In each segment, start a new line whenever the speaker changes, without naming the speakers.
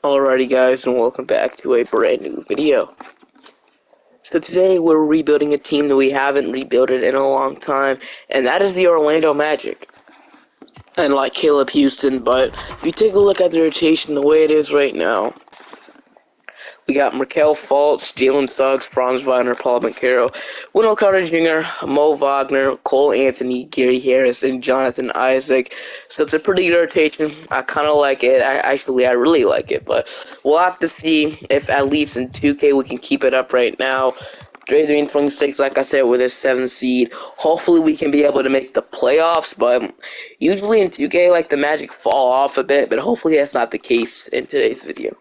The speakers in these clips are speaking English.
Alrighty guys, and welcome back to a brand new video. So today we're rebuilding a team that we haven't rebuilt it in a long time, and that is the Orlando Magic. And like Caleb Houston, but if you take a look at the rotation the way it is right now, we got Markelle Fultz, Jalen Suggs, Franz Wagner, Paul Banchero, Wendell Carter Jr., Mo Wagner, Cole Anthony, Gary Harris, and Jonathan Isaac. So it's a pretty good rotation. I kind of like it. I really like it. But we'll have to see if at least in 2K we can keep it up right now. 3-26, like I said, with a 7 seed. Hopefully we can be able to make the playoffs, but usually in 2K, like, the Magic fall off a bit, but hopefully that's not the case in today's video.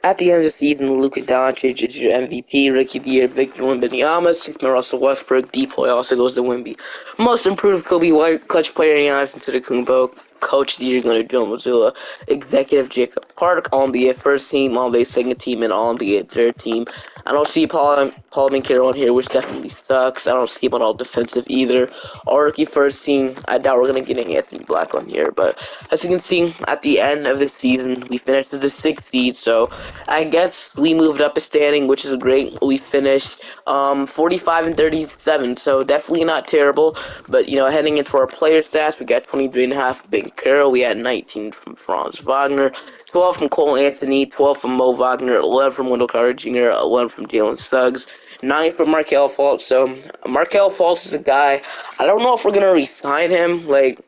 At the end of the season, Luka Doncic is your MVP, Rookie of the Year, Victor Wembanyama, sixth-man Russell Westbrook, D-Boy also goes to Wemby. Most improved Kobe White, clutch player Giannis Antetokounmpo, Coach of the Year going to Joe Mazzulla, Executive Jacob Park, All-NBA first team, All-NBA second team, and All-NBA third team. I don't see Paul Banchero on here, which definitely sucks. I don't see him on all defensive either. All rookie first team. I doubt we're going to get Anthony Black on here, but as you can see, at the end of the season, we finished as the 6th seed, so I guess we moved up a standing, which is great. We finished 45-37, so definitely not terrible. But heading into our player stats, we got 23.5 from Banchero, we had 19 from Franz Wagner, 12 from Cole Anthony, 12 from Mo Wagner, 11 from Wendell Carter Jr., 11 from Jalen Suggs, 9 from Markelle Fultz. So Markelle Fultz is a guy. I don't know if we're gonna re-sign him. Like,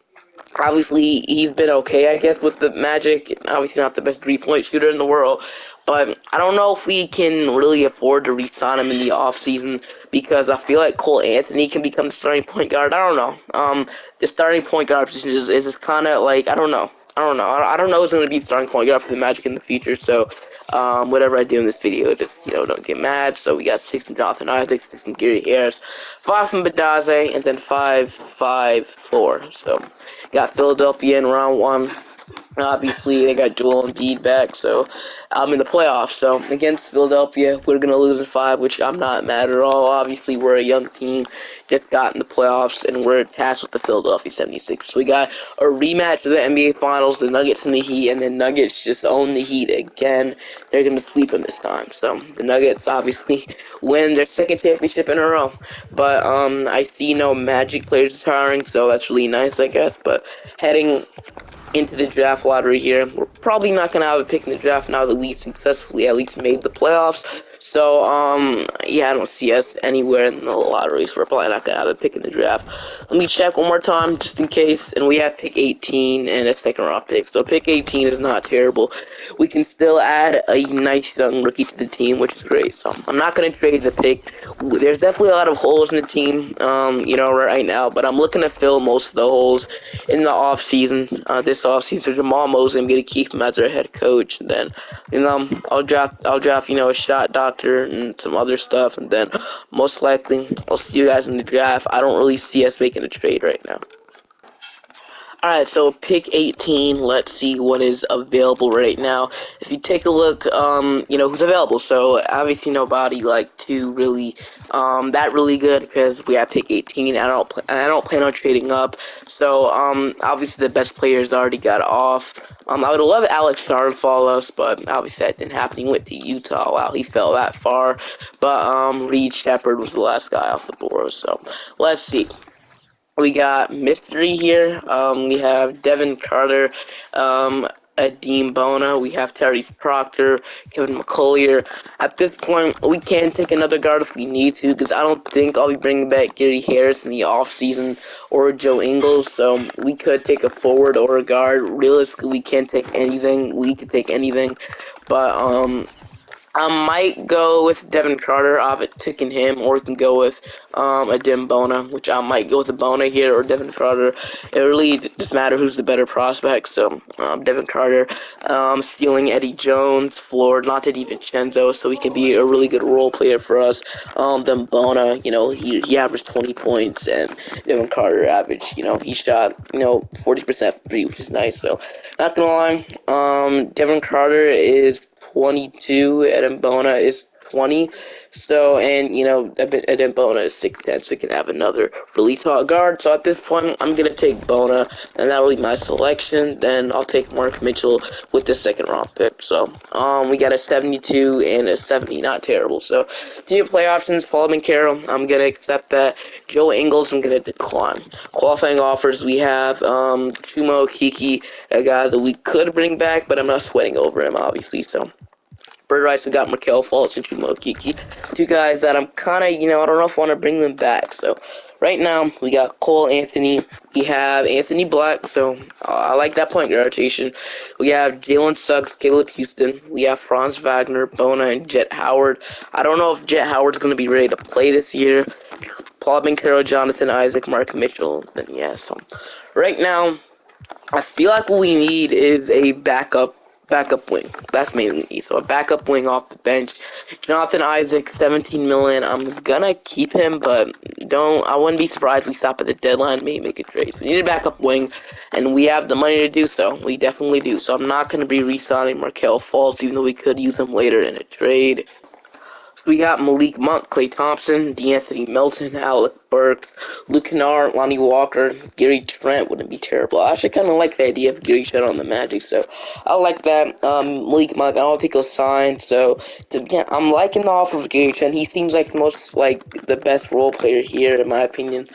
obviously, he's been okay, I guess, with the Magic. Obviously, not the best three-point shooter in the world. But I don't know if we can really afford to re-sign him in the offseason because I feel like Cole Anthony can become the starting point guard. I don't know. The starting point guard position is just kind of like, I don't know. I don't know who's going to be the starting point guard for the Magic in the future. So, whatever I do in this video, just, don't get mad. So, we got 6 from Jonathan Isaac, 6 from Gary Harris, 5 from Badaze, and then 5, 5, 4. So, got Philadelphia in round 1. Obviously, they got Joel Embiid back, so I'm in the playoffs. So against Philadelphia, we're gonna lose in 5, which I'm not mad at all. Obviously, we're a young team, just got in the playoffs, and we're tasked with the Philadelphia 76ers. So we got a rematch of the NBA Finals, the Nuggets and the Heat, and the Nuggets just own the Heat again. They're gonna sweep them this time. So the Nuggets obviously win their 2nd championship in a row. But I see no Magic players retiring, so that's really nice, I guess. But heading into the draft lottery here. We're probably not going to have a pick in the draft now that we successfully at least made the playoffs. So, yeah, I don't see us anywhere in the lottery, so we're probably not going to have a pick in the draft. Let me check one more time, just in case, and we have pick 18 and a 2nd round pick. So pick 18 is not terrible. We can still add a nice young rookie to the team, which is great. So I'm not going to trade the pick. There's definitely a lot of holes in the team, right now, but I'm looking to fill most of the holes in the off season. This off season, so Jamal Mosley, I'm gonna keep him as our head coach, and then I'll draft a shot doctor and some other stuff, and then most likely I'll see you guys in the draft. I don't really see us making a trade right now. Alright, so pick 18, let's see what is available right now. If you take a look, who's available. So, obviously nobody, too really, that really good, because we have pick 18, and I don't plan on trading up. So, obviously the best players already got off. I would love Alex Star to follow us, but obviously that didn't happen. He went to Utah. Wow, he fell that far. But, Reed Shepard was the last guy off the board, so, let's see. We got Mystery here. We have Devin Carter, Adeem Bona. We have Tyrese Proctor, Kevin McCollier. At this point, we can take another guard if we need to, because I don't think I'll be bringing back Gary Harris in the offseason or Joe Ingles. So we could take a forward or a guard. Realistically, we can't take anything. We could take anything, but I might go with Devin Carter. I've taken him, or we can go with a Dim Bona, which I might go with a Bona here or Devin Carter. It really doesn't matter who's the better prospect. So Devin Carter, stealing Eddie Jones, floored not to DiVincenzo, so he can be a really good role player for us. Then Bona, he averaged 20 points, and Devin Carter averaged, he shot 40% free, which is nice. So not gonna lie, Devin Carter is 22, and Bona is 6'20". So, and, and then Bona is 6'10", so we can have another really tall guard. So at this point, I'm going to take Bona, and that'll be my selection. Then I'll take Mark Mitchell with the second round pick. So, we got a 72 and a 70, not terrible. So, few play options, Paul Banchero, I'm going to accept that. Joe Ingles, I'm going to decline. Qualifying offers, we have Chuma Okeke, a guy that we could bring back, but I'm not sweating over him, obviously. So, Bird Rice, we got Markel Fultz and Chuma Okeke. Two guys that I'm kind of, I don't know if I want to bring them back. So, right now, we got Cole Anthony. We have Anthony Black, so I like that point guard rotation. We have Jalen Suggs, Caleb Houston. We have Franz Wagner, Bona, and Jet Howard. I don't know if Jet Howard's going to be ready to play this year. Paul Banchero, Jonathan Isaac, Mark Mitchell. Then, yeah, so right now, I feel like what we need is a backup wing. That's mainly what we need. So a backup wing off the bench. Jonathan Isaac, 17 million. I'm gonna keep him, but I wouldn't be surprised if we stop at the deadline, maybe make a trade. So we need a backup wing, and we have the money to do so. We definitely do. So I'm not gonna be re-signing Markel Fultz, even though we could use him later in a trade. So we got Malik Monk, Klay Thompson, DeAnthony Melton, Alec Burks, Luke Kennard, Lonnie Walker, Gary Trent wouldn't be terrible. I actually kind of like the idea of Gary Trent on the Magic, so I like that. Malik Monk, I don't think he'll sign, so yeah, I'm liking the offer of Gary Trent. He seems like the best role player here, in my opinion.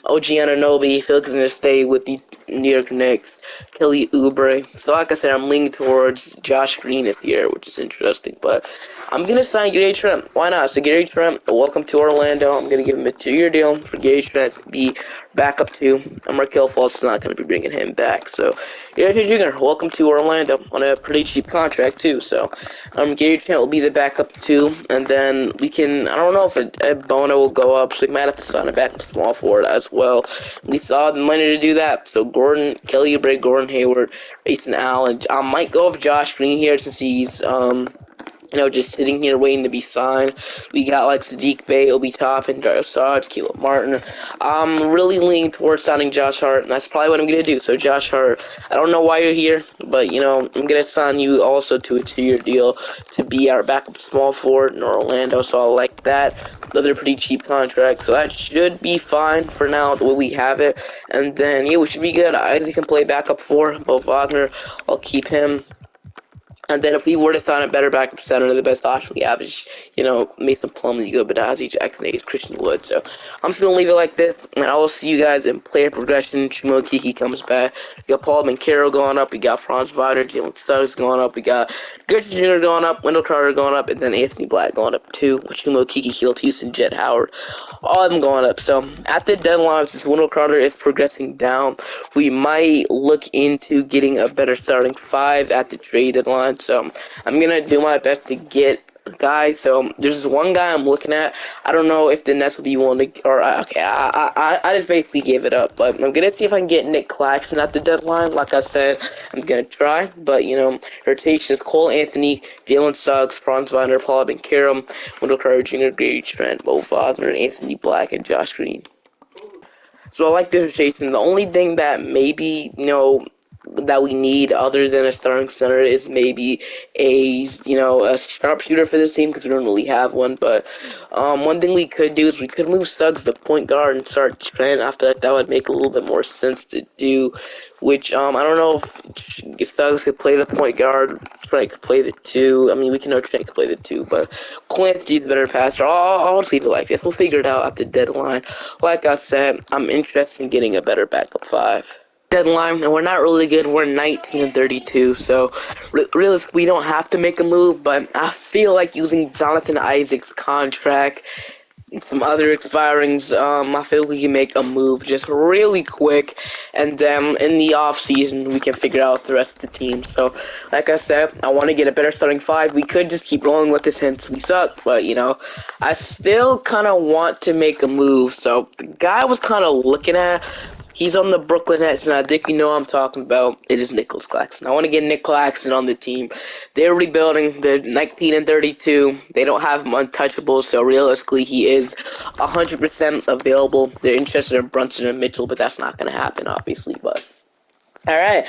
OG Anunoby, Phil's going to stay with the New York Knicks. Kelly Oubre. So, like I said, I'm leaning towards Josh Green this year, which is interesting. But I'm going to sign Gary Trent. Why not? So, Gary Trent, welcome to Orlando. I'm going to give him a 2-year deal for Gary Trent to be backup to. And Markel Fultz is not going to be bringing him back. So, Gary Trent Jr., welcome to Orlando on a pretty cheap contract, too. So, Gary Trent will be the backup too. And then we can, I don't know if a Bono will go up, so we might have to sign a backup small forward as well. We saw the money to do that. So Kelly Oubre, Gordon Hayward, Grayson Allen. I might go with Josh Green here since he's just sitting here waiting to be signed. We got like Sadiq Bey, Obi Toppin, Dario Saric, Caleb Martin. I'm really leaning towards signing Josh Hart, and that's probably what I'm going to do. So Josh Hart, I don't know why you're here, but, I'm going to sign you also to a 2-year deal to be our backup small forward in Orlando, so I like that. Another pretty cheap contract, so that should be fine for now, the way we have it. And then, yeah, we should be good. Isaac can play backup 4, Bo Wagner, I'll keep him. And then if we were to sign a better backup center, the best option we have is, Mason Plumlee, Hugo Badazi, Jackson Hayes, Christian Wood. So I'm just going to leave it like this, and I will see you guys in player progression. Chuma Okeke comes back. We got Paul Banchero going up. We got Franz Wagner, Jalen Suggs going up. We got Gertrude Jr. going up, Wendell Carter going up, and then Anthony Black going up too. With Chuma Okeke, Caleb Houston, Jet Howard, all of them going up. So at the deadline, since Wendell Carter is progressing down, we might look into getting a better starting 5 at the trade deadline. So I'm going to do my best to get guys. So there's this one guy I'm looking at. I don't know if the Nets will be willing to, or okay, I just basically gave it up. But I'm going to see if I can get Nick Claxton at the deadline. Like I said, I'm going to try. But, rotation is Cole Anthony, Jalen Suggs, Franz Wagner, Paul Banchero, Wendell Carter Jr., Gary Trent, Bo Wagner, Anthony Black, and Josh Green. So I like the rotation. The only thing that maybe, that we need other than a starting center is maybe a sharpshooter for this team because we don't really have one. But one thing we could do is we could move Suggs to point guard and start Trent. I feel like that would make a little bit more sense to do. Which I don't know if Suggs could play the point guard, Trent could play the 2. I mean, we can know Trent could play the 2, but Cole Anthony's a better passer. I'll just leave it like this. We'll figure it out at the deadline. Like I said, I'm interested in getting a better backup 5. Deadline, and we're not really good. We're 19 and 32, so realistically, we don't have to make a move. But I feel like using Jonathan Isaac's contract and some other expirings, I feel we can make a move just really quick, and then in the off season we can figure out the rest of the team. So, like I said, I want to get a better starting 5. We could just keep rolling with this since we suck, but I still kind of want to make a move. So the guy I was kind of looking at. He's on the Brooklyn Nets, and I think you know what I'm talking about. It is Nicholas Claxton. I want to get Nick Claxton on the team. They're rebuilding. They're 19 and 32. They don't have him untouchable, so realistically, he is 100% available. They're interested in Brunson and Mitchell, but that's not going to happen, obviously. But All right,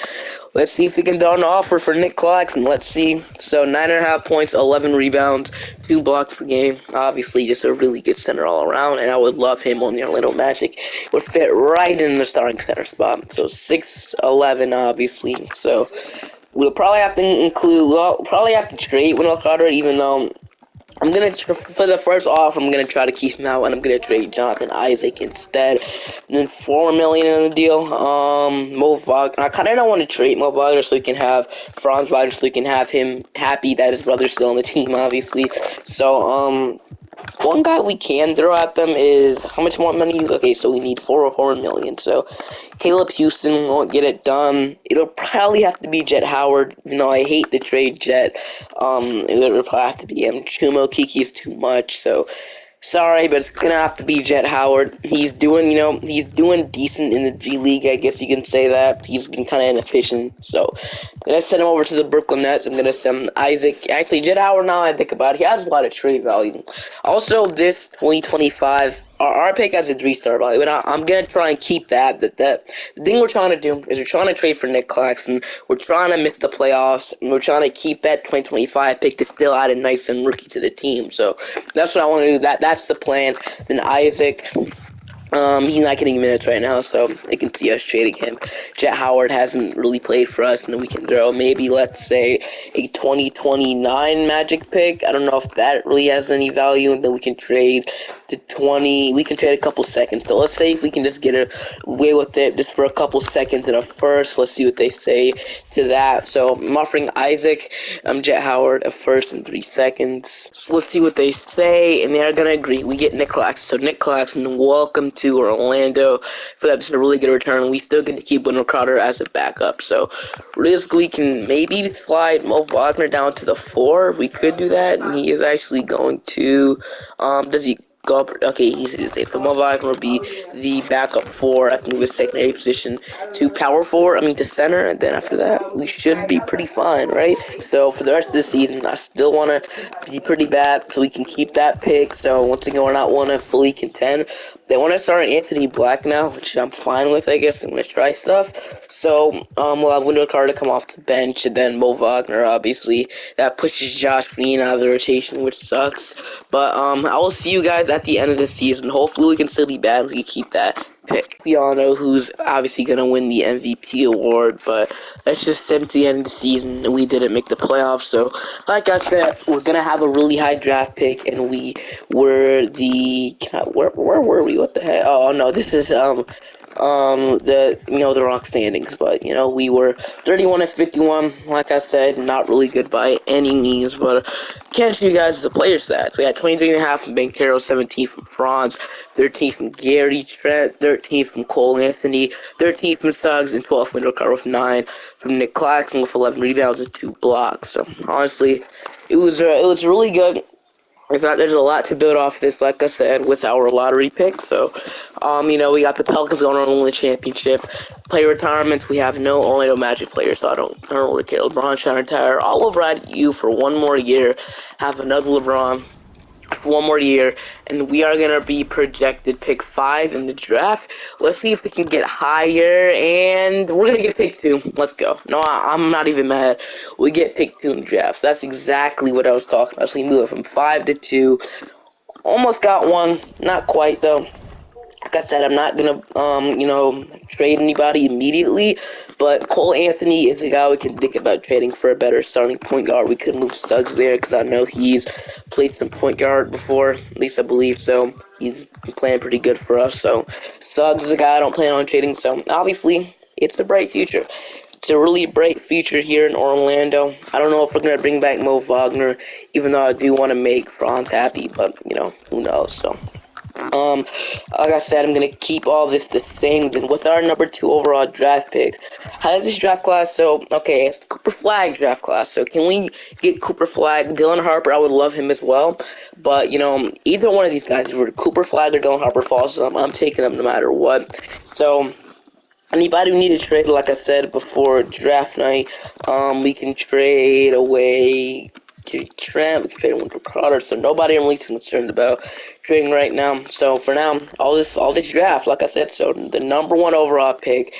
let's see if we can throw an offer for Nick Claxton. Let's see. So 9.5 points, 11 rebounds, 2 blocks per game. Obviously, just a really good center all around, and I would love him on the Orlando Magic. Would fit right in the starting center spot. So 6'11", obviously. So we'll probably have to include. Well, probably have to trade Wendell Carter, even though I'm gonna for the first off, I'm gonna try to keep him out, and I'm gonna trade Jonathan Isaac instead. And then $4 million in the deal. Mo Wagner. I kind of don't want to trade Mo Wagner so we can have Franz Wagner, so we can have him happy that his brother's still on the team, obviously. So one guy we can throw at them is how much more money? Okay, so we need four million. So Caleb Houston won't get it done. It'll probably have to be Jet Howard. You know, I hate the trade Jet. It'll probably have to be him. Chumo Kiki's too much. So sorry, but it's gonna have to be Jet Howard. He's doing, he's doing decent in the G League. I guess you can say that. He's been kind of inefficient. So I'm gonna send him over to the Brooklyn Nets. I'm gonna send Isaac. Actually, Jet Howard. Now I think about it, he has a lot of trade value. Also, this 2025. Our pick has a 3-star value, and I'm gonna try and keep that. The thing we're trying to do is we're trying to trade for Nick Claxton. We're trying to miss the playoffs, and we're trying to keep that 2025 pick to still add a nice and rookie to the team. So that's what I want to do. That's the plan. Then Isaac. He's not getting minutes right now, so they can see us trading him. Jet Howard hasn't really played for us, and we can throw maybe, let's say, a 2029 Magic pick. I don't know if that really has any value, and then we can trade to 20. We can trade a couple seconds. So let's say if we can just get away with it just for a couple seconds and a first. Let's see what they say to that. So I'm offering Isaac, Jet Howard a first in 3 seconds. So let's see what they say, and they're gonna agree. We get Nick Claxton. So Nick Claxton, welcome to Orlando. For that, it's a really good return. We still get to keep Wendell Carter as a backup. So realistically, we can maybe slide Mo Wagner down to the 4. We could do that, and he is actually going to. Does he go up? Okay, he's safe. So Mo Wagner will be the backup 4. I can move his secondary position to power 4. I mean to center, and then after that, we should be pretty fine, right? So for the rest of the season, I still want to be pretty bad, so we can keep that pick. So once again, we're not want to fully contend. They want to start Anthony Black now, which I'm fine with, I guess. I'm going to try stuff. So, we'll have Wendell Carter come off the bench, and then Mo Wagner, obviously. That pushes Josh Green out of the rotation, which sucks. But, I will see you guys at the end of the season. Hopefully, we can still be bad and we can keep that pick. We all know who's obviously going to win the MVP award, but let's just send to the end of the season, and we didn't make the playoffs. So, like I said, we're going to have a really high draft pick, and we were the... Where were we? What the heck? Oh, no, this is... the wrong standings, but we were 31 and 51. Like I said, not really good by any means, but can't show you guys the player stats. We had 23.5 from Banchero, 17 from Franz, 13 from Gary Trent, 13 from Cole Anthony, 13 from Suggs, and 12 from Wendell Carter with 9 from Nick Claxton with 11 rebounds and 2 blocks. So honestly, it was really good. In fact, there's a lot to build off this, like I said, with our lottery pick. So, we got the Pelicans going on to win the championship. Player retirements, we have no Orlando Magic players, so I don't really care. LeBron trying to retire. I'll override you for one more year. Have another LeBron. One more year, and we are gonna be projected pick 5 in the draft. Let's see if we can get higher, and we're gonna get pick 2. Let's go. No, I'm not even mad. We get pick 2 in the draft. So that's exactly what I was talking about. So we move it from 5 to 2. Almost got 1. Not quite though. Like I said, I'm not gonna trade anybody immediately, but Cole Anthony is a guy we can think about trading for a better starting point guard. We could move Suggs there because I know he's played some point guard before, at least I believe so. He's been playing pretty good for us. So Suggs is a guy I don't plan on trading. So obviously, it's a bright future. It's a really bright future here in Orlando. I don't know if we're gonna bring back Mo Wagner, even though I do want to make Franz happy, but who knows? So. Like I said, I'm gonna keep all this the same. Then with our number 2 overall draft pick, how does this draft class? So okay, it's Cooper Flag draft class. So can we get Cooper Flag? Dylan Harper, I would love him as well. But either one of these guys, if Cooper Flag or Dylan Harper falls, I'm taking them no matter what. So. Anybody we need to trade, like I said before, draft night, we can trade away to Trent, we can trade Wendell Carter, so nobody I'm really concerned about trading right now. So for now, all this draft, like I said, so the number 1 overall pick,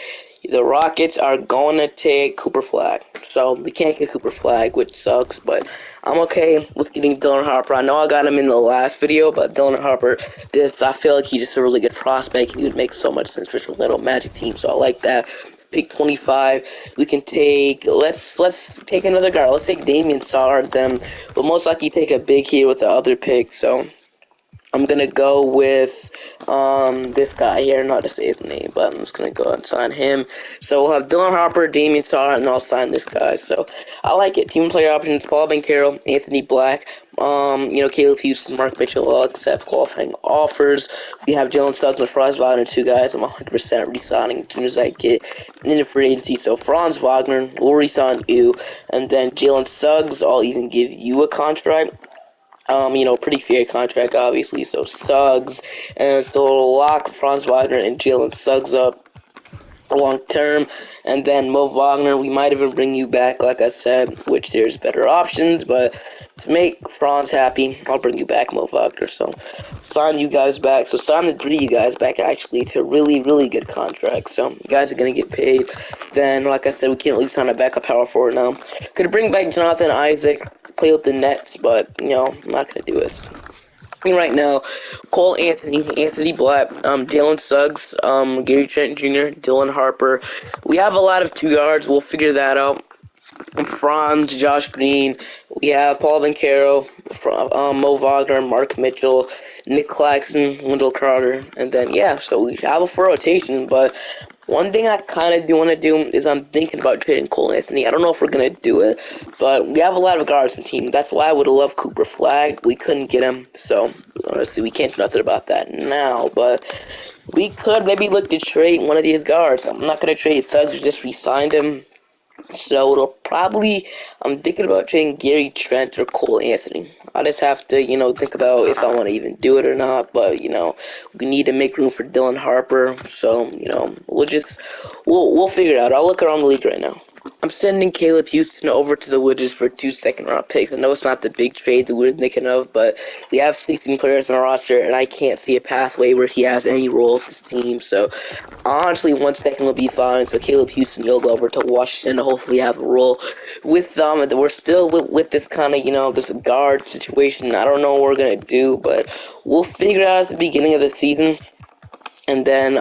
The Rockets are going to take Cooper Flag. So we can't get Cooper Flag, which sucks, but I'm okay with getting Dylan Harper. I know I got him in the last video, but Dylan Harper, I feel like he's just a really good prospect. He would make so much sense for a little Magic team, so I like that. Pick 25. We can take, let's take another guy. Let's take Damian Sard. Then we'll most likely take a big here with the other pick, so I'm gonna go with this guy here, not to say his name, but I'm just gonna go and sign him. So we'll have Dylan Harper, Damian Starr, and I'll sign this guy. So I like it. Team player options: Paul Banchero, Anthony Black, Caleb Houston, Mark Mitchell. I'll accept qualifying offers. We have Jalen Suggs and Franz Wagner, two guys I'm 100% re-signing as soon as I get into free agency. So Franz Wagner will re-sign you, and then Jalen Suggs, I'll even give you a contract. Pretty fair contract, obviously. So Suggs, and so lock Franz Wagner and Jalen Suggs up long term, and then Mo Wagner, we might even bring you back, like I said, which there's better options, but to make Franz happy, I'll bring you back, Mo Wagner. So sign you guys back. So sign the three of you guys back actually to really, really good contracts. So you guys are gonna get paid. Then, like I said, we can't really sign a backup power forward now. Could bring back Jonathan Isaac, play with the Nets, but I'm not gonna do it. Right now, Cole Anthony, Anthony Black, Jalen Suggs, Gary Trent Jr., Dylan Harper. We have a lot of two guards. We'll figure that out. Franz, Josh Green. We have Paul Banchero, Mo Wagner, Mark Mitchell, Nick Claxton, Wendell Carter, and then so we have a full rotation. But one thing I kind of do want to do is I'm thinking about trading Cole Anthony. I don't know if we're gonna do it, but we have a lot of guards in the team. That's why I would have loved Cooper Flag. We couldn't get him, so honestly we can't do nothing about that now. But we could maybe look to trade one of these guards. I'm not gonna trade Suggs. We just re-signed him. So it'll probably, I'm thinking about trading Gary Trent or Cole Anthony. I just have to, think about if I want to even do it or not. But, we need to make room for Dylan Harper. So, we'll figure it out. I'll look around the league right now. I'm sending Caleb Houston over to the Wizards for 2 second-round picks. I know it's not the big trade that we're thinking of, but we have 16 players on our roster, and I can't see a pathway where he has any role with this team. So, honestly, 1 second will be fine. So, Caleb Houston, you'll go over to Washington to hopefully have a role with them. And we're still with this kind of, this guard situation. I don't know what we're going to do, but we'll figure it out at the beginning of the season. And then,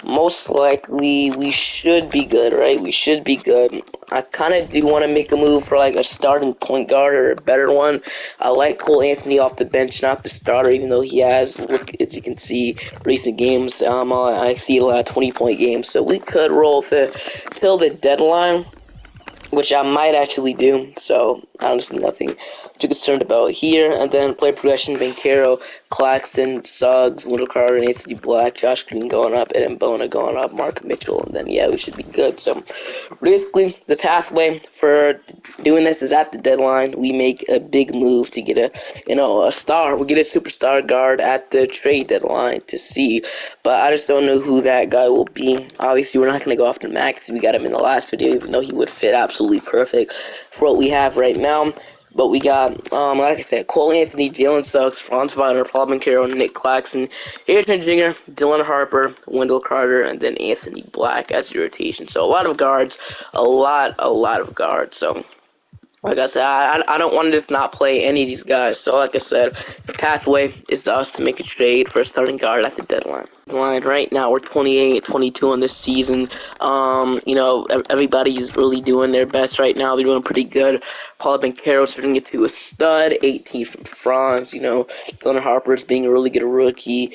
most likely we should be good, right? We should be good. I kind of do want to make a move for like a starting point guard or a better one. I like Cole Anthony off the bench, not the starter, even though he has, as you can see, recent games. I see a lot of 20-point games, so we could roll till the deadline, which I might actually do. So honestly, nothing too concerned about here. And then play progression: Banchero, Claxton, Suggs, Wendell Carter, and Anthony Black, Josh Green going up, Ed Bona going up, Mark Mitchell, and then we should be good. So basically, the pathway for doing this is at the deadline. We make a big move to get a star. We get a superstar guard at the trade deadline to see, but I just don't know who that guy will be. Obviously, we're not going to go after Max. We got him in the last video, even though he would fit absolutely perfect for what we have right now. But we got, like I said, Cole Anthony, Jalen Suggs, Franz Wagner, Paul Banchero, Nick Claxton, Adrian Jinger, Dylan Harper, Wendell Carter, and then Anthony Black as your rotation. So a lot of guards, a lot of guards. So like I said, I don't want to just not play any of these guys. So like I said, the pathway is to us to make a trade for a starting guard at the deadline. Right now, we're 28-22 on this season. Everybody's really doing their best right now. They're doing pretty good. Paul Banchero's turning into a stud. 18 from France. Dylan Harper's being a really good rookie.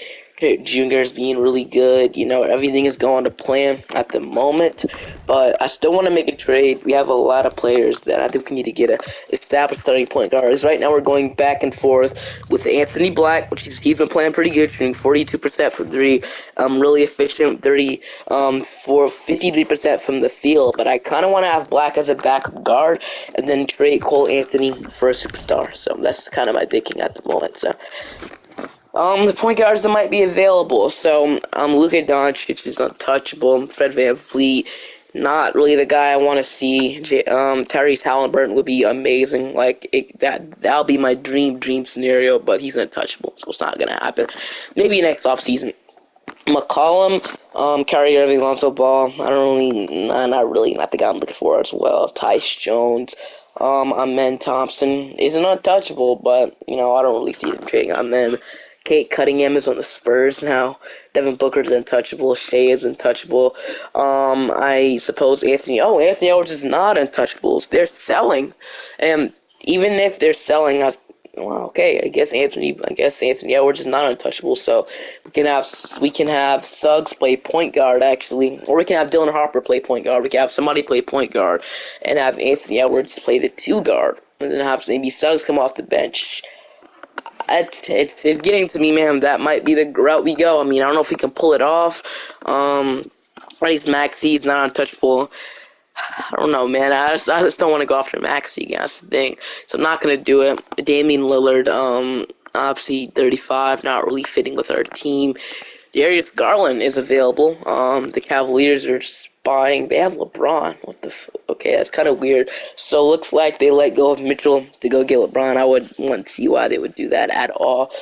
Junior's being really good. Everything is going to plan at the moment. But I still want to make a trade. We have a lot of players that I think we need to get a established starting point guards. Right now, we're going back and forth with Anthony Black, which he's been playing pretty good, shooting 42% from 3. Really efficient, 53% from the field. But I kind of want to have Black as a backup guard and then trade Cole Anthony for a superstar. So that's kind of my thinking at the moment. So. The point guards that might be available. So, Luka Doncic is untouchable. Fred VanVleet, not really the guy I want to see. Tyrese Halliburton would be amazing. That'll be my dream scenario, but he's untouchable, so it's not gonna happen. Maybe next offseason. McCollum, Kyrie Irving, Lonzo Ball. I don't really, not really. Not the guy I'm looking for as well. Tyce Jones, Amen Thompson isn't untouchable, but I don't really see them trading on them. Kate Cunningham is on the Spurs now. Devin Booker's untouchable. Shea is untouchable. I suppose Anthony Edwards is not untouchable. They're selling, and even if they're selling, well, okay, I guess Anthony Edwards is not untouchable. So we can have Suggs play point guard actually, or we can have Dylan Harper play point guard. We can have somebody play point guard, and have Anthony Edwards play the two guard, and then have maybe Suggs come off the bench. It's getting to me, man. That might be the route we go. I mean, I don't know if we can pull it off. Right, Maxey is not untouchable. I don't know, man. I just don't want to go after Maxey again. That's the thing. So I'm not gonna do it. Damian Lillard, obviously 35, not really fitting with our team. Darius Garland is available. The Cavaliers are spying. They have LeBron. Okay, that's kind of weird. So it looks like they let go of Mitchell to go get LeBron. I would want to see why they would do that at all.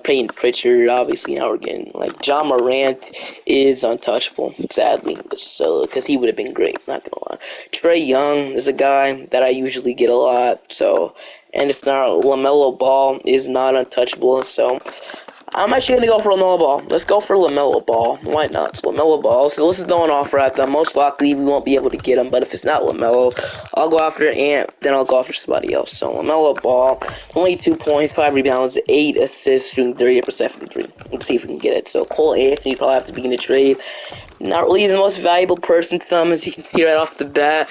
Peyton Pritchard, obviously, now we're getting like John Morant is untouchable, sadly, so because he would have been great, not gonna lie. Trae Young is a guy that I usually get a lot, so, and it's not LaMelo Ball is not untouchable, so I'm actually going to go for LaMelo Ball. Let's go for LaMelo Ball. Why not? It's LaMelo Ball. So this is going off right them. Most likely we won't be able to get him, but if it's not LaMelo, I'll go after Ant, then I'll go after somebody else. So LaMelo Ball, 22 points, 5 rebounds, 8 assists, shooting 38% from 3. Let's see if we can get it. So Cole Anthony probably have to be in the trade. Not really the most valuable person to them, as you can see right off the bat.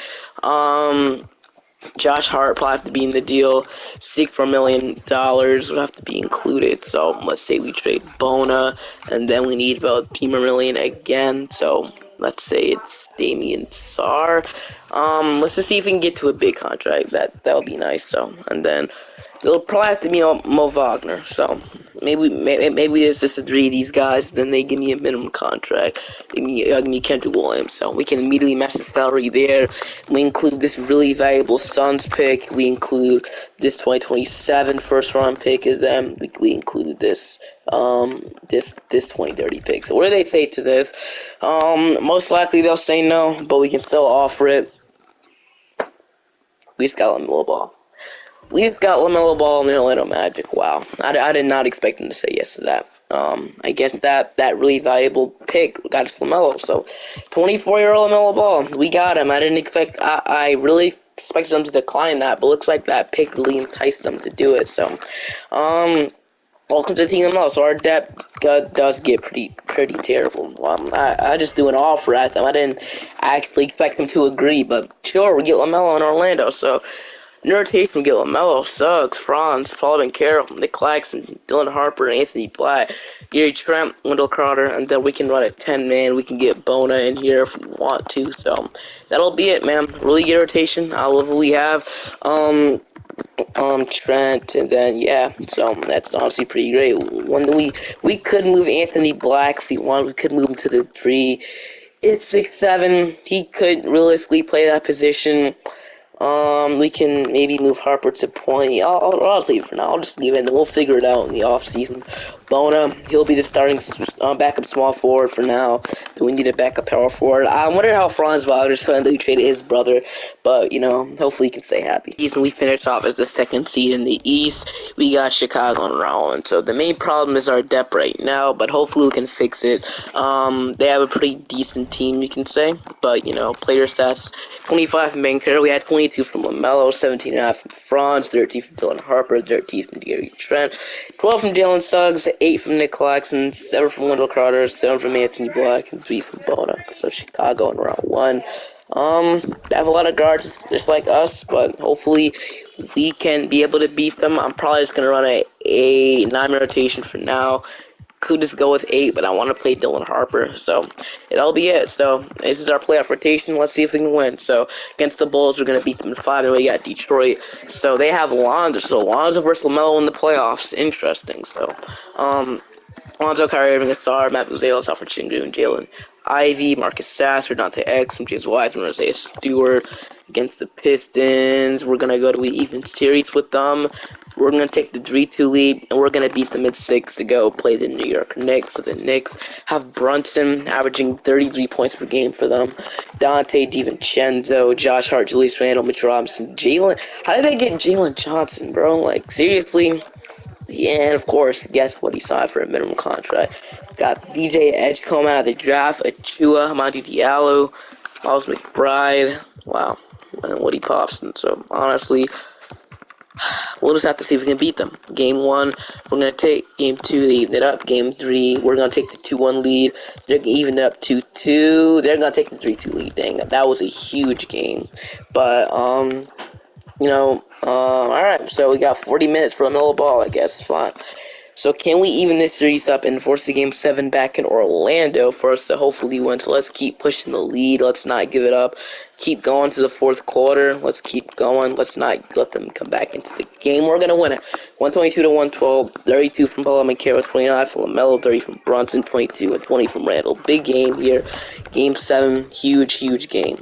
Josh Hart probably have to be in the deal. $64 million would have to be included. So let's say we trade Bona, and then we need about $2 million again. So let's say it's Damian Sarr. Let's just see if we can get to a big contract. That'll be nice. So, and then it'll probably have to be Mo Wagner. So maybe it's just the three of these guys. Then they give me a minimum contract. Give me Kendrick Williams. So we can immediately match the salary there. We include this really valuable Suns pick. We include this 2027 first round pick, and then we include this 2030 pick. So what do they say to this? Most likely they'll say no, but we can still offer it. We just got LaMelo Ball. We've got LaMelo Ball and the Orlando Magic. Wow, I did not expect them to say yes to that. I guess that really valuable pick got us LaMelo. So, 24-year-old LaMelo Ball, we got him. I didn't expect. I really expected them to decline that, but looks like that pick really enticed them to do it. So, welcome to the team LaMelo. So our depth does get pretty terrible. I just threw an offer at them. I didn't actually expect them to agree, but sure, we get LaMelo in Orlando. So. In rotation, we get LaMelo, Suggs, Franz, Paul Carroll, Nick Claxton, Dylan Harper, Anthony Black, Gary Trent, Wendell Carter, and then we can run a 10-man. We can get Bona in here if we want to. So that'll be it, man. Really good rotation. I love what we have. Trent, and then yeah. So that's honestly pretty great. When we could move Anthony Black if we wanted. We could move him to the 3. It's 6'7". He could realistically play that position. We can maybe move Harper to point. I'll leave it for now. I'll just leave it, and then we'll figure it out in the offseason. Bona, he'll be the starting backup small forward for now. We need a backup power forward. I wonder how Franz Wagner's going to trade his brother, but, hopefully he can stay happy. We finished off as the second seed in the East. We got Chicago and Rollins. So the main problem is our depth right now, but hopefully we can fix it. They have a pretty decent team, you can say, but, player stats, 25 from Banker. We had 22 from LaMelo, 17.5 from Franz, 13 from Dylan Harper, 13 from Gary Trent, 12 from Jalen Suggs, 8 from Nick Claxton, 7 from Wendell Carter, 7 from Anthony Black, and 3 from Bona. So Chicago in round 1. They have a lot of guards just like us, but hopefully we can be able to beat them. I'm probably just going to run a 9-man rotation for now. Could just go with 8, but I want to play Dylan Harper, so that'll be it. So this is our playoff rotation. Let's see if we can win. So against the Bulls, we're gonna beat them in 5. And we got Detroit. So they have Lonzo. So Lonzo versus LaMelo in the playoffs. Interesting. So Lonzo, Kyrie Irving, Star, Matt Buzelos, Alfred Chingu, and Jalen Ivey, Marcus Sasser, Dante Exum, James Wiseman, Isaiah Stewart. Against the Pistons, we're gonna go to an even series with them. We're gonna take the 3-2 lead, and we're gonna beat them at 6 to go play the New York Knicks. So the Knicks have Brunson averaging 33 points per game for them, Dante DiVincenzo, Josh Hart, Julius Randle, Mitch Robinson, Jalen. How did I get Jalen Johnson, bro? Like, seriously? Yeah, and of course, guess what he signed for a minimum contract? Got BJ Edgecombe out of the draft, Achua, Hamadi Diallo, Miles McBride. Wow, and Woody Popson. So honestly, we'll just have to see if we can beat them. Game 1, we're gonna take. Game 2, they even it up. Game 3, we're gonna take the 2-1 lead. They're gonna even it up 2-2. They're gonna take the 3-2 lead. Dang, that was a huge game. But alright, so we got 40 minutes for a middle ball, I guess. Fine. So can we even this series up and force the game 7 back in Orlando for us to hopefully win? So let's keep pushing the lead. Let's not give it up. Keep going to the fourth quarter. Let's keep going. Let's not let them come back into the game. We're gonna win it. 122 to 112. 32 from Paolo Banchero, 29 from LaMelo, 30 from Brunson, 22 and 20 from Randall. Big game here. Game 7. Huge game.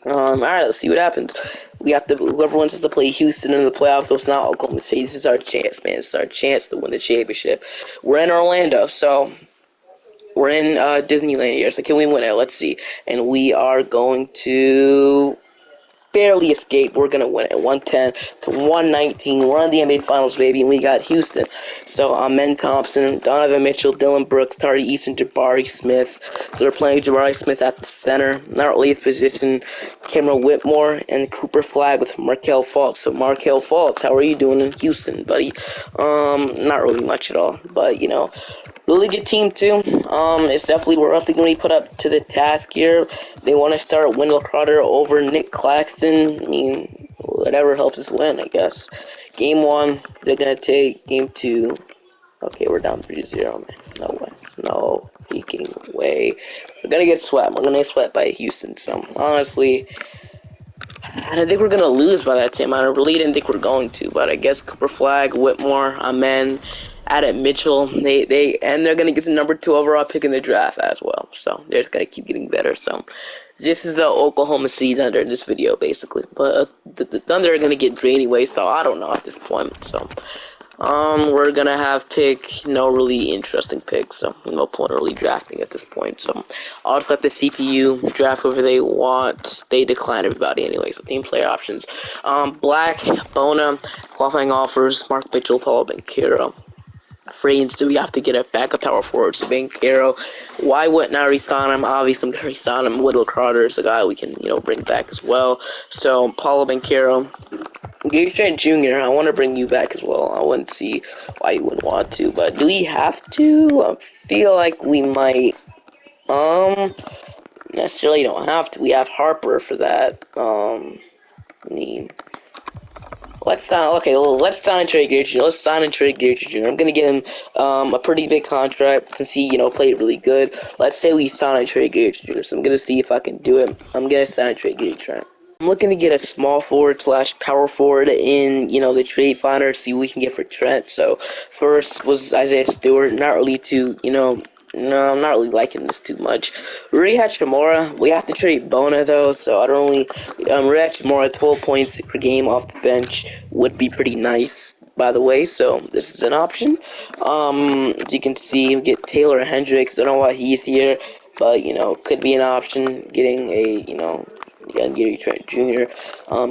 Alright, let's see what happens. We have to, whoever wants us to play Houston in the playoffs, it's not Oklahoma City. This is our chance, man. It's our chance to win the championship. We're in Orlando, so we're in Disneyland here. So can we win it? Let's see. And we are going to barely escape. We're gonna win it 110 to 119. We're on the NBA Finals, baby, and we got Houston. So Men Thompson, Donovan Mitchell, Dylan Brooks, Tari Eason, Jabari Smith. So they're playing Jabari Smith at the center, not really his position. Cameron Whitmore and Cooper Flag with Markelle Fultz. So Markelle Fultz, how are you doing in Houston, buddy? Not really much at all, but really good team too. It's definitely we're definitely going to be put up to the task here. They want to start Wendell Carter over Nick Claxton. I mean, whatever helps us win, I guess. Game 1, they're going to take. Game 2, okay, we're down 3-0, man. No way. No freaking way. We're going to get swept. We're going to get swept by Houston. So, honestly, I don't think we're going to lose by that time. I really didn't think we're going to, but I guess Cooper Flag, Whitmore, Amen, Adam Mitchell, they're gonna get the number 2 overall pick in the draft as well. So they're just gonna keep getting better. So this is the Oklahoma City Thunder in this video, basically. But the Thunder are gonna get 3 anyway, so I don't know at this point. So we're gonna have no really interesting picks. So no point really drafting at this point. So I'll just let the CPU draft whoever they want. They decline everybody anyway. So team player options. Black, Bona, qualifying offers, Mark Mitchell, Paolo Banchero. Free instead we have to get a backup power forward. So Banchero, why wouldn't I resign him? Obviously I'm gonna resign him. Wendell Carter is a guy we can bring back as well. So Paolo Banchero, Gary Trent Jr., I want to bring you back as well. I wouldn't see why you wouldn't want to, but do we have to? I feel like we might. Necessarily don't have to. We have Harper for that. I mean, let's sign and trade Gary Jr. Let's sign and trade Gary Jr. I'm gonna give him a pretty big contract since he played really good. Let's say we sign and trade Gary Jr. So I'm gonna see if I can do it. I'm gonna sign and trade Gary Trent. I'm looking to get a small forward / power forward in the trade finder. See what we can get for Trent. So first was Isaiah Stewart. Not really too No, I'm not really liking this too much. Rui Hachimura, we have to trade Bona though, so I don't really. Rui Hachimura, 12 points per game off the bench would be pretty nice, by the way. So this is an option. As you can see, we get Taylor Hendricks. Don't know why he's here, but could be an option. Getting a young Gary Trent Jr.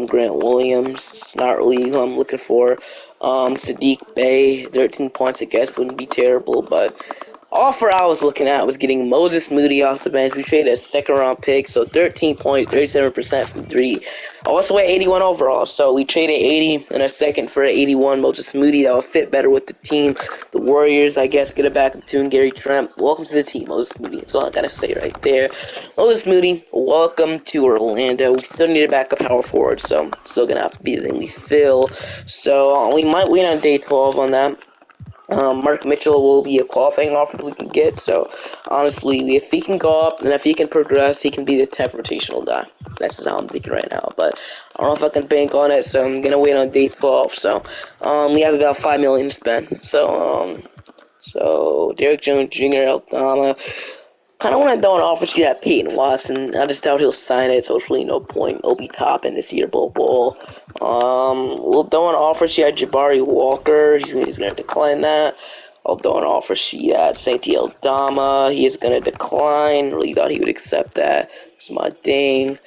Grant Williams, not really who I'm looking for. Sadiq Bey, 13 points, I guess wouldn't be terrible, but. Offer I was looking at was getting Moses Moody off the bench. We traded a second-round pick, so 13 points, 37% from 3. Also at 81 overall, so we traded 80 and a second for 81 Moses Moody. That will fit better with the team. The Warriors, I guess, get a backup tune. Gary Trent, welcome to the team, Moses Moody. That's all I gotta say right there. Moses Moody, welcome to Orlando. We still need a backup power forward, so it's still gonna have to be the thing we fill. So we might win on day 12 on that. Mark Mitchell will be a qualifying offer that we can get. So, honestly, if he can go up and if he can progress, he can be the 10th rotational guy. That's just how I'm thinking right now. But I don't know if I can bank on it, so I'm gonna wait on day 12. So, we have about $5 million to spend. So Derrick Jones Jr., Aldama, Kind of want to throw an offer sheet at Peyton Watson. I just doubt he'll sign it, so it's really no point. He'll be topping this year, Bowl. We'll throw an offer sheet at Jabari Walker. He's gonna decline that. I'll throw an offer sheet at Saint Dama. He is gonna decline. Really thought he would accept that. It's my thing.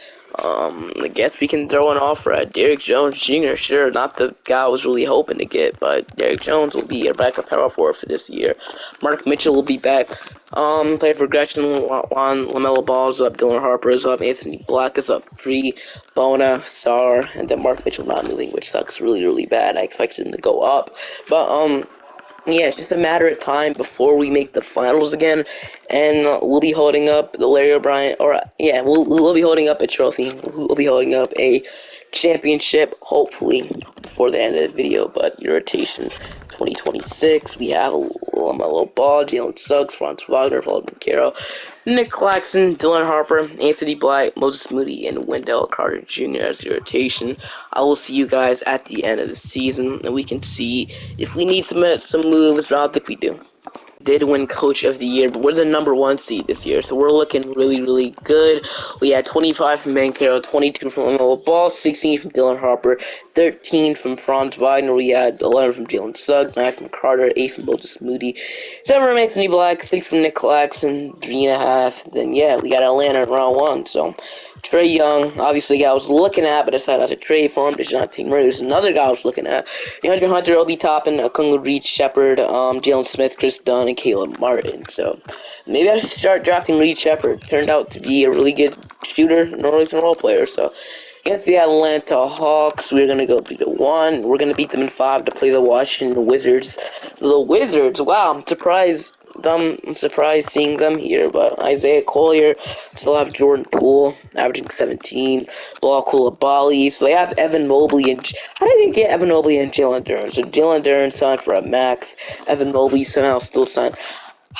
I guess we can throw an offer at Derrick Jones Jr. Sure, not the guy I was really hoping to get, but Derrick Jones will be a backup power forward for this year. Mark Mitchell will be back. Player progression on LaMelo Ball is up, Dylan Harper is up, Anthony Black is up 3, Bona, Sar, and then Mark Mitchell not moving, which sucks really, really bad. I expected him to go up. But, yeah, it's just a matter of time before we make the finals again, and we'll be holding up the Larry O'Brien, or yeah, we'll be holding up a trophy. We'll be holding up a championship, hopefully before the end of the video. But your rotation, 2026, we have LaMelo Ball, Jalen Suggs, Franz Wagner, Paul Carroll, Nick Claxton, Dylan Harper, Anthony Black, Moses Moody, and Wendell Carter Jr. as your rotation. I will see you guys at the end of the season, and we can see if we need some moves, but I don't think we do. Did win Coach of the Year, but we're the #1 seed this year, so we're looking really, really good. We had 25 from Bankero, 22 from LaMelo Ball, 16 from Dylan Harper, 13 from Franz Wagner. We had 11 from Jalen Suggs, 9 from Carter, 8 from Moses Moody, 7 from Anthony Black, 6 from Nick Claxton, 3.5. Then yeah, we got Atlanta in round 1. So Trae Young, obviously, the guy I was looking at, but decided not to trade for him. DeJounte Murray was another guy I was looking at. DeAndre Hunter, Obi Toppin, Okongwu, Reed Shepard, Jalen Smith, Chris Dunn, and Caleb Martin. So maybe I should start drafting Reed Shepard. Turned out to be a really good shooter, Northern role player. So against the Atlanta Hawks, we're gonna go 3-1. We're gonna beat them in 5 to play the Washington Wizards. The Wizards, wow, I'm surprised seeing them here, but Isaiah Collier still have Jordan Poole averaging 17, Bilal Coulibaly, so they have Evan Mobley and how did they get Evan Mobley and Jalen Duren? So Jalen Duren signed for a max, Evan Mobley somehow still signed.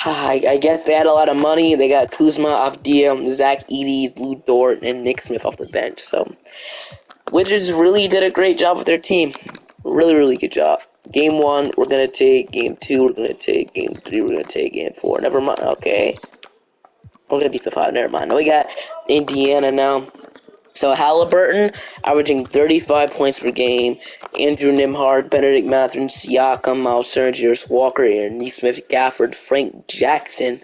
I guess they had a lot of money. They got Kuzma, Avdija, Zach Edey, Lou Dort, and Nick Smith off the bench. So Wizards really did a great job with their team. Really, really good job. Game 1, we're going to take. Game 2, we're going to take. Game 3, we're going to take. Game 4, never mind. Okay. We're going to beat the 5, never mind. Now we got Indiana now. So Halliburton averaging 35 points per game. Andrew Nembhard, Benedict Mathurin, Siakam, Miles Turner, Jarris Walker, Aaron Nesmith, Gafford, Frank Jackson.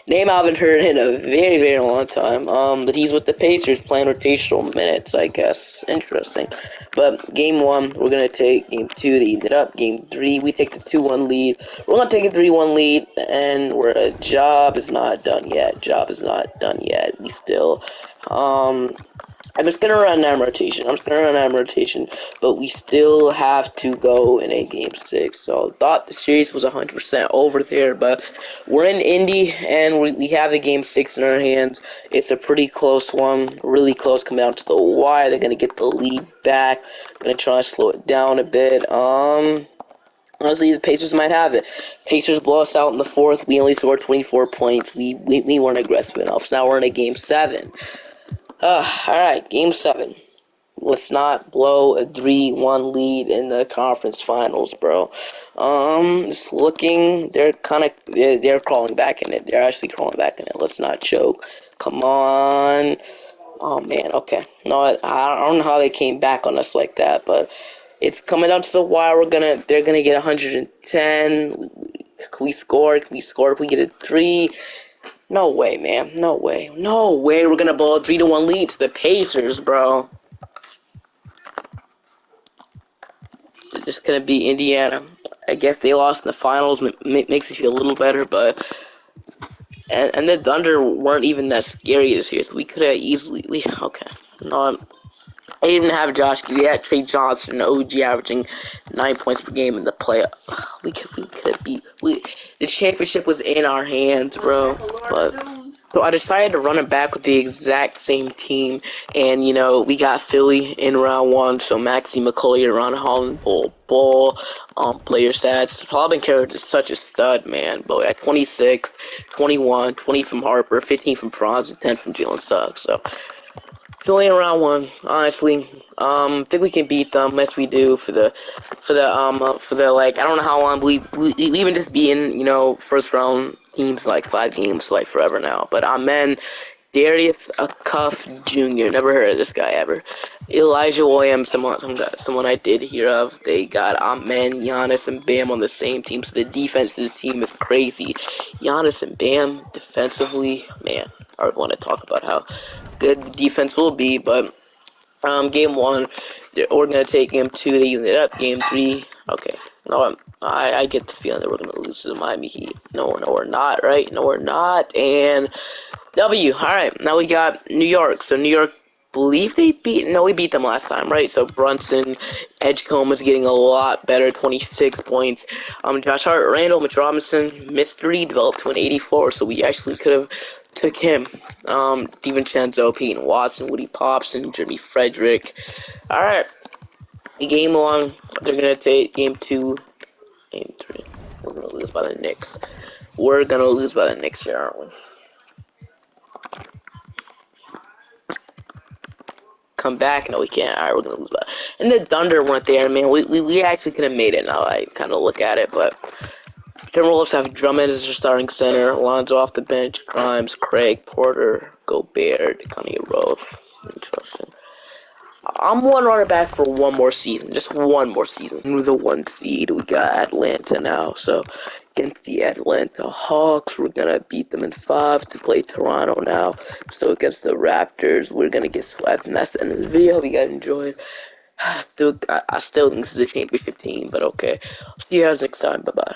Name I haven't heard in a very, very long time. But he's with the Pacers playing rotational minutes, I guess. Interesting. But game 1, we're gonna take. Game 2, they eat it up. Game 3, we take the 2-1 lead. We're gonna take a 3-1 lead, and job is not done yet. Job is not done yet. We still, I'm just gonna run that rotation. But we still have to go in a game 6. So I thought the series was 100% over there, but we're in Indy and we have a game 6 in our hands. It's a pretty close one, really close, coming down to the wire. They're gonna get the lead back. Gonna try to slow it down a bit. Honestly, the Pacers might have it. Pacers blow us out in the 4th. We only scored 24 points. We weren't aggressive enough. So now we're in a game 7. Alright, game 7. Let's not blow a 3-1 lead in the conference finals, bro. It's looking, they're crawling back in it. They're actually crawling back in it. Let's not choke. Come on. Oh, man, okay. No, I don't know how they came back on us like that, but it's coming down to the wire. They're gonna get 110. Can we score? Can we score if we get a 3? No way, man. No way. No way we're gonna blow a 3-1 lead to the Pacers, bro. It's just gonna be Indiana. I guess they lost in the finals. Makes me feel a little better, but... And the Thunder weren't even that scary this year, so we could have easily... Okay. No, I didn't even have Josh. We had Trey Johnson, OG, averaging 9 points per game in the playoff. We could beat. The championship was in our hands, bro. But so I decided to run it back with the exact same team, and we got Philly in round 1. So Maxi McCullough, Ron Holland, Ball, player stats. Paul Benkero is such a stud, man. But at 26, 21, 20 from Harper, 15 from Franz, and 10 from Jalen Suggs. So. Philly in round 1, honestly. Think we can beat them, as we do for the like, I don't know how long we even just be in, first round teams like 5 games, like forever now. But Amen, Darius Cuff Jr. Never heard of this guy ever. Elijah Williams, someone I did hear of. They got Amen, Giannis, and Bam on the same team. So the defense of this team is crazy. Giannis and Bam defensively, man, I would want to talk about how good the defense will be. But game 1, we're gonna take game 2. They ended up game 3. Okay, no, I get the feeling that we're gonna lose to the Miami Heat. No, we're not, right? No, we're not. And W. All right, now we got New York. So New York, believe we beat them last time, right? So Brunson, Edgecombe is getting a lot better, 26 points. Josh Hart, Randall, Mitch Robinson, missed 3, developed to an 84. So we actually could have took him. DiVincenzo, Peyton Watson, Woody Pops, and Jimmy Frederick. All right, game 1. They're gonna take game 2, game 3. We're gonna lose by the Knicks. We're gonna lose by the Knicks here, aren't we? Come back. No, we can't. All right, we're gonna lose by. And the Thunder weren't there, man. We actually could have made it. Now I kind of look at it, but Timberwolves have Drummond as their starting center, Lonzo off the bench, Grimes, Craig, Porter, Gobert, Connie Roth. Interesting. I'm one runner back for one more season, just one more season. We're the 1 seed. We got Atlanta now, so against the Atlanta Hawks, we're gonna beat them in 5 to play Toronto now. So against the Raptors, we're gonna get swept, and that's the end of the video. Hope you guys enjoyed. I still think this is a championship team, but okay. See you guys next time. Bye bye.